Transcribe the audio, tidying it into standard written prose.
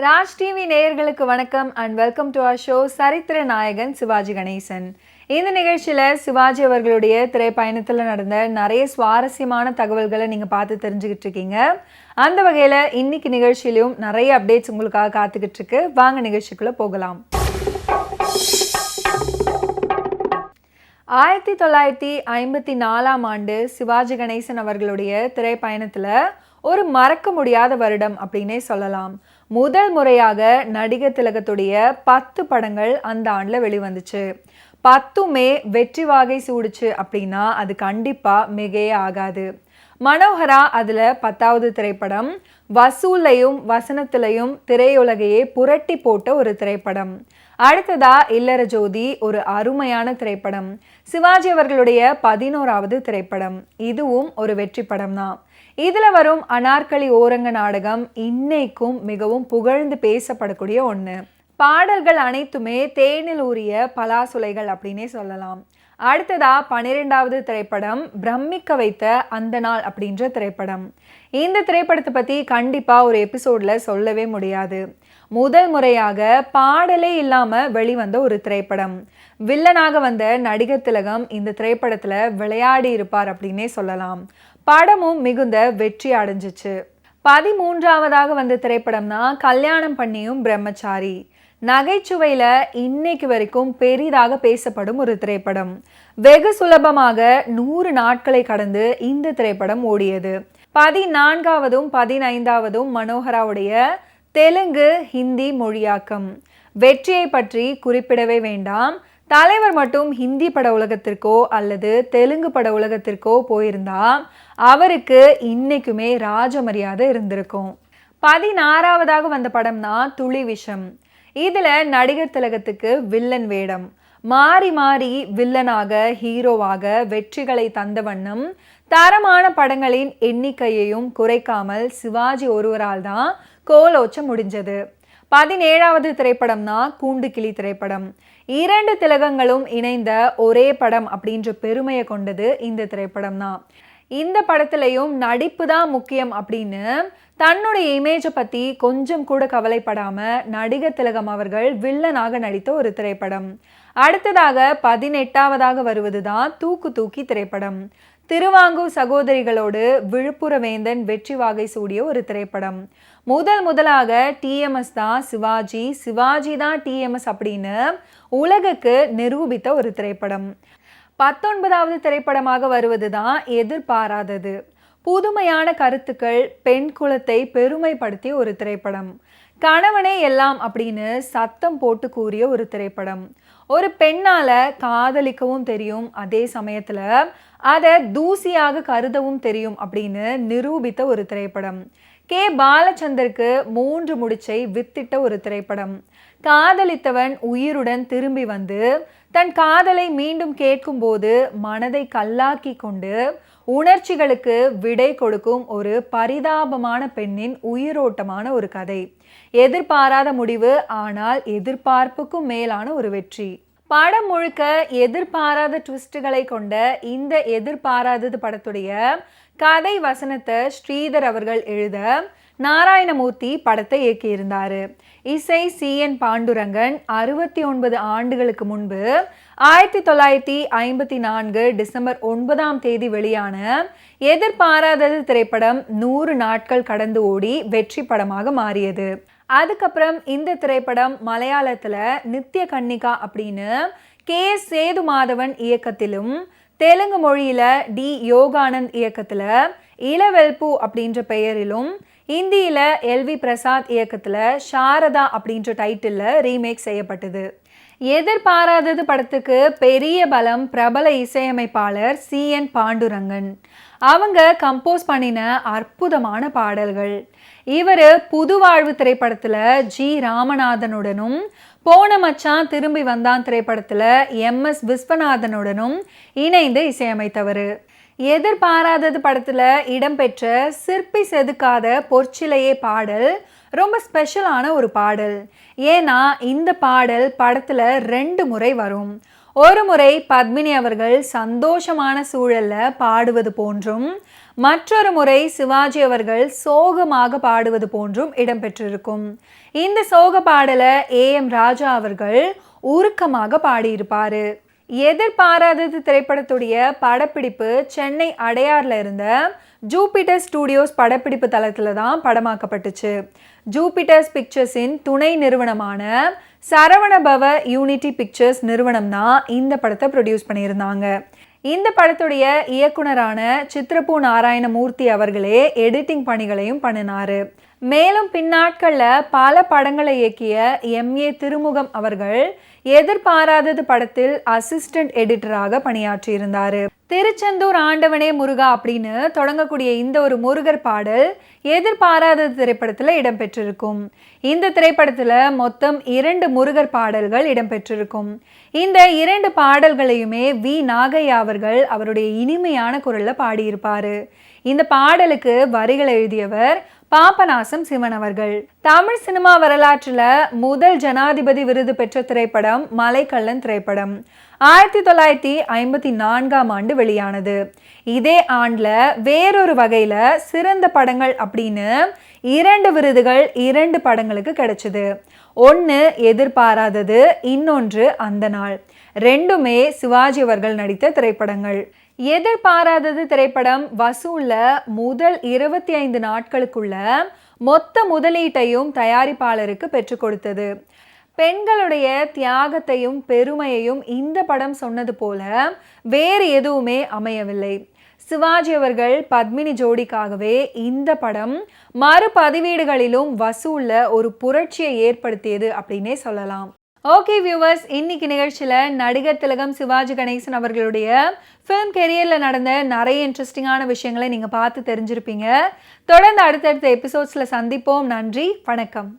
Raj TV நேயர்களுக்கு வணக்கம் and welcome to our show சரித்திர நாயகன் சிவாஜி கணேசன். இந்த நிகழ்ச்சியில் சிவாஜி அவர்களுடைய திரைப்பயணத்தில் நடந்த நிறைய சுவாரஸ்யமான தகவல்களை நீங்கள் பார்த்து தெரிஞ்சுக்கிட்டு இருக்கீங்க. அந்த வகையில் இன்னைக்கு நிகழ்ச்சியிலையும் நிறைய அப்டேட்ஸ் உங்களுக்காக காத்துக்கிட்டு இருக்கு. வாங்க நிகழ்ச்சிக்குள்ளே போகலாம். 1954 ஆண்டு சிவாஜி கணேசன் அவர்களுடைய திரைப்பயணத்தில் ஒரு மறக்க முடியாத வருடம் அப்படின்னே சொல்லலாம். முதல் முறையாக நடிகர் திலகத்துடைய 10 படங்கள் அந்த ஆண்டில் வெளிவந்துச்சு. 10மே வெற்றி வாகை சூடுச்சு அப்படின்னா அது கண்டிப்பாக மிகையே ஆகாது. மனோகரா அதில் 10வது திரைப்படம். வசூலையும் வசனத்திலையும் திரையுலகையே புரட்டி போட்ட ஒரு திரைப்படம். அடுத்ததா இல்லற ஜோதி, ஒரு அருமையான திரைப்படம். சிவாஜி அவர்களுடைய 11வது திரைப்படம். இதுவும் ஒரு வெற்றி படம் தான். இதில் வரும் அனார்கலி ஓரங்க நாடகம் இன்னைக்கும் மிகவும் புகழ்ந்து பேசப்படக்கூடிய ஒன்று. பாடல்கள் அனைத்துமே தேனில் ஊறிய பலாசுலைகள் அப்படின்னே சொல்லலாம். அடுத்ததா 12வது திரைப்படம் பிரமிக்க வைத்த அந்த நாள் அப்படின்ற திரைப்படம். இந்த திரைப்படத்தை பற்றி கண்டிப்பாக ஒரு எபிசோடில் சொல்லவே முடியாது. முதல் முறையாக பாடலே இல்லாமல் வெளிவந்த ஒரு திரைப்படம். வில்லனாக வந்த நடிகர் திலகம் இந்த திரைப்படத்தில் விளையாடி இருப்பார் அப்படின்னே சொல்லலாம். படமும் மிகுந்த வெற்றி அடைஞ்சிச்சு. 13வதாக வந்த திரைப்படம் தான் கல்யாணம் பண்ணியும் பிரம்மச்சாரி. நகைச்சுவையில் இன்னைக்கு வரைக்கும் பெரிதாக பேசப்படும் ஒரு திரைப்படம். வெகு சுலபமாக 100 நாட்களை கடந்து இந்த திரைப்படம் ஓடியது. 14வதும் 15வதும் மனோகராவுடைய தெலுங்கு ஹிந்தி மொழியாக்கம். வெற்றியை பற்றி குறிப்பிடவே வேண்டாம். தலைவர் மட்டும் ஹிந்தி பட உலகத்திற்கோ அல்லது தெலுங்கு பட உலகத்திற்கோ போயிருந்தா அவருக்கு இன்னைக்குமே ராஜ மரியாதை இருந்திருக்கும். 16வதாக வந்த படம் தான் துளி விஷம். இதில் நடிகர் திலகத்துக்கு வில்லன் வேடம். மாறி மாறி வில்லனாக ஹீரோவாக வெற்றிகளை தந்த வண்ணம் தரமான படங்களின் எண்ணிக்கையையும் குறைக்காமல் சிவாஜி ஒருவரால் தான் கோலோச்ச முடிஞ்சது. 17வது திரைப்படம் தான் கூண்டு கிளி திரைப்படம். 2 திலகங்களும் இணைந்த ஒரே படம் அப்படின்ற பெருமையை கொண்டது இந்த திரைப்படம் தான். இந்த படத்துலையும் நடிப்பு தான் முக்கியம் அப்படின்னு தன்னுடைய இமேஜை பற்றி கொஞ்சம் கூட கவலைப்படாமல் நடிகர் திலகம் அவர்கள் வில்லனாக நடித்த ஒரு திரைப்படம். அடுத்ததாக 18வதாக வருவது தான் தூக்கு தூக்கி திரைப்படம். திருவாங்கூர் சகோதரிகளோடு விழுப்புர வேந்தன் வெற்றி வாகை சூடிய ஒரு திரைப்படம். முதலாக டிஎம்எஸ் தான் சிவாஜி, சிவாஜி தான் டிஎம்எஸ் அப்படின்னு உலகுக்கு நிரூபித்த ஒரு திரைப்படம். 19வது திரைப்படமாக வருவது தான் எதிர்பாராதது. புதுமையான கருத்துக்கள், பெண் குலத்தை பெருமைப்படுத்திய ஒரு திரைப்படம். கணவனே எல்லாம் அப்படின்னு சத்தம் போட்டு கூறிய ஒரு திரைப்படம். ஒரு பெண்ணால காதலிக்கவும் தெரியும், அதே சமயத்துல அதை தூசியாக கருதவும் தெரியும் அப்படின்னு நிரூபித்த ஒரு திரைப்படம். கே பாலச்சந்தருக்கு 3 முடிச்சை வித்திட்ட ஒரு திரைப்படம். காதலித்தவன் உயிருடன் திரும்பி வந்து தன் காதலை மீண்டும் கேட்கும்போது மனதை கல்லாக்கி கொண்டு உணர்ச்சிகளுக்கு விடை கொடுக்கும் ஒரு பரிதாபமான பெண்ணின் உயிரோட்டமான ஒரு கதை. எதிர்பாராத முடிவு, ஆனால் எதிர்பார்ப்புக்கும் மேலான ஒரு வெற்றி. படம் முழுக்க எதிர்பாராத ட்விஸ்டுகளை கொண்ட இந்த எதிர்பாராதது படத்துடைய கதை வசனத்தை ஸ்ரீதர் அவர்கள் எழுத நாராயணமூர்த்தி படத்தை இயக்கியிருந்தார். இசை CN பாண்டுரங்கன். 69 ஆண்டுகளுக்கு முன்பு 1954 டிசம்பர் 9ஆம் தேதி வெளியான எதிர்பாராதது திரைப்படம் 100 நாட்கள் கடந்து ஓடி வெற்றி படமாக மாறியது. அதுக்கப்புறம் இந்த திரைப்படம் மலையாளத்தில் நித்ய கன்னிகா அப்படின்னு KS சேதுமாதவன் இயக்கத்திலும், தெலுங்கு மொழியில் D யோகானந்த் இயக்கத்தில் இளவெல்பு அப்படின்ற பெயரிலும், இந்தியில் LV பிரசாத் இயக்கத்தில் சாரதா அப்படின்ற டைட்டிலில் ரீமேக் செய்யப்பட்டது. எதிர்பாராதது படத்துக்கு பெரிய பலம் பிரபல இசையமைப்பாளர் CN பாண்டுரங்கன். அவங்க கம்போஸ் பண்ணின அற்புதமான பாடல்கள். இவர் புதுவாழ்வு திரைப்படத்தில் G ராமநாதனுடனும், போன மச்சான் திரும்பி வந்தான் திரைப்படத்தில் MS விஸ்வநாதனுடனும் இணைந்து இசையமைத்தவர். எதிர்பாராதது படத்தில் இடம்பெற்ற சிற்பி செதுக்காத பொற்சிலையே பாடல் ரொம்ப ஸ்பெஷலான ஒரு பாடல். ஏன்னா இந்த பாடல் படத்தில் 2 முறை வரும். ஒரு முறை பத்மினி அவர்கள் சந்தோஷமான சூழல்ல பாடுவது போன்றும், மற்றொரு முறை சிவாஜி அவர்கள் சோகமாக பாடுவது போன்றும் இடம்பெற்றிருக்கும். இந்த சோக பாடலை AM ராஜா அவர்கள் உருக்கமாக பாடியிருப்பாரு. எதிர்பாராதது திரைப்படத்துடைய படப்பிடிப்பு சென்னை அடையார்ல இருந்த ஜூபிட்டர் ஸ்டுடியோஸ் படப்பிடிப்பு தளத்துல தான் படமாக்கப்பட்டுச்சு. ஜூபிட்டர்ஸ் பிக்சர்ஸின் துணை நிறுவனமான சரவணபவ யூனிட்டி பிக்சர்ஸ் நிறுவனம் தான் இந்த படத்தை ப்ரொடியூஸ் பண்ணியிருந்தாங்க. இந்த படத்துடைய இயக்குனரான சித்ரபூ நாராயணமூர்த்தி அவர்களே எடிட்டிங் பணிகளையும் பண்ணினாரு. மேலும் பின்னாட்களில் பல படங்களை இயக்கிய MA திருமுகம் அவர்கள் எதிர்பாராதது படத்தில் அசிஸ்டன்ட் எடிட்டராக பணியாற்றியிருந்தார். திருச்செந்தூர் ஆண்டவனே முருகா அப்படின்னு தொடங்கக்கூடிய இந்த ஒரு முருகர் பாடல் எதிர்பாராதது திரைப்படத்தில் இடம்பெற்றிருக்கும். இந்த திரைப்படத்தில் மொத்தம் 2 முருகர் பாடல்கள் இடம்பெற்றிருக்கும். இந்த 2 பாடல்களையுமே V. நாகையா அவர்கள் அவருடைய இனிமையான குரலில் பாடியிருப்பார். இந்த பாடலுக்கு வரிகள் எழுதியவர் பாபநாசம் சிவன் அவர்கள். தமிழ் சினிமா வரலாற்றில் முதல் ஜனாதிபதி விருது பெற்ற திரைப்படம் மலைக்கள்ளன் திரைப்படம் 1954ஆம் ஆண்டு வெளியானது. இதே ஆண்டில் வேறொரு வகையில் சிறந்த படங்கள் அப்படின்னு 2 விருதுகள் 2 படங்களுக்கு கிடைச்சது. ஒன்று எதிர்பாராதது, இன்னொன்று அந்த நாள். 2மே சிவாஜி அவர்கள் நடித்த திரைப்படங்கள். எதிர்பாராதது திரைப்படம் வசூல்ல முதல் 25 நாட்களுக்குள்ள மொத்த முதலீட்டையும் தயாரிப்பாளருக்கு பெற்றுக் கொடுத்தது. பெண்களுடைய தியாகத்தையும் பெருமையையும் இந்த படம் சொன்னது போல வேறு எதுவுமே அமையவில்லை. சிவாஜி அவர்கள் பத்மினி ஜோடிக்காகவே இந்த படம் மறுபதிவீடுகளிலும் வசூல்ல ஒரு புரட்சியை ஏற்படுத்தியது அப்படின்னே சொல்லலாம். ஓகே வியூவர்ஸ், இன்னைக்கு நிகழ்ச்சியில் நடிகர் திலகம் சிவாஜி கணேசன் அவர்களுடைய ஃபிலிம் கெரியரில் நடந்த நிறைய இன்ட்ரெஸ்டிங்கான விஷயங்களை நீங்கள் பார்த்து தெரிஞ்சிருப்பீங்க. தொடர்ந்து அடுத்தடுத்த எபிசோட்ஸில் சந்திப்போம். நன்றி, வணக்கம்.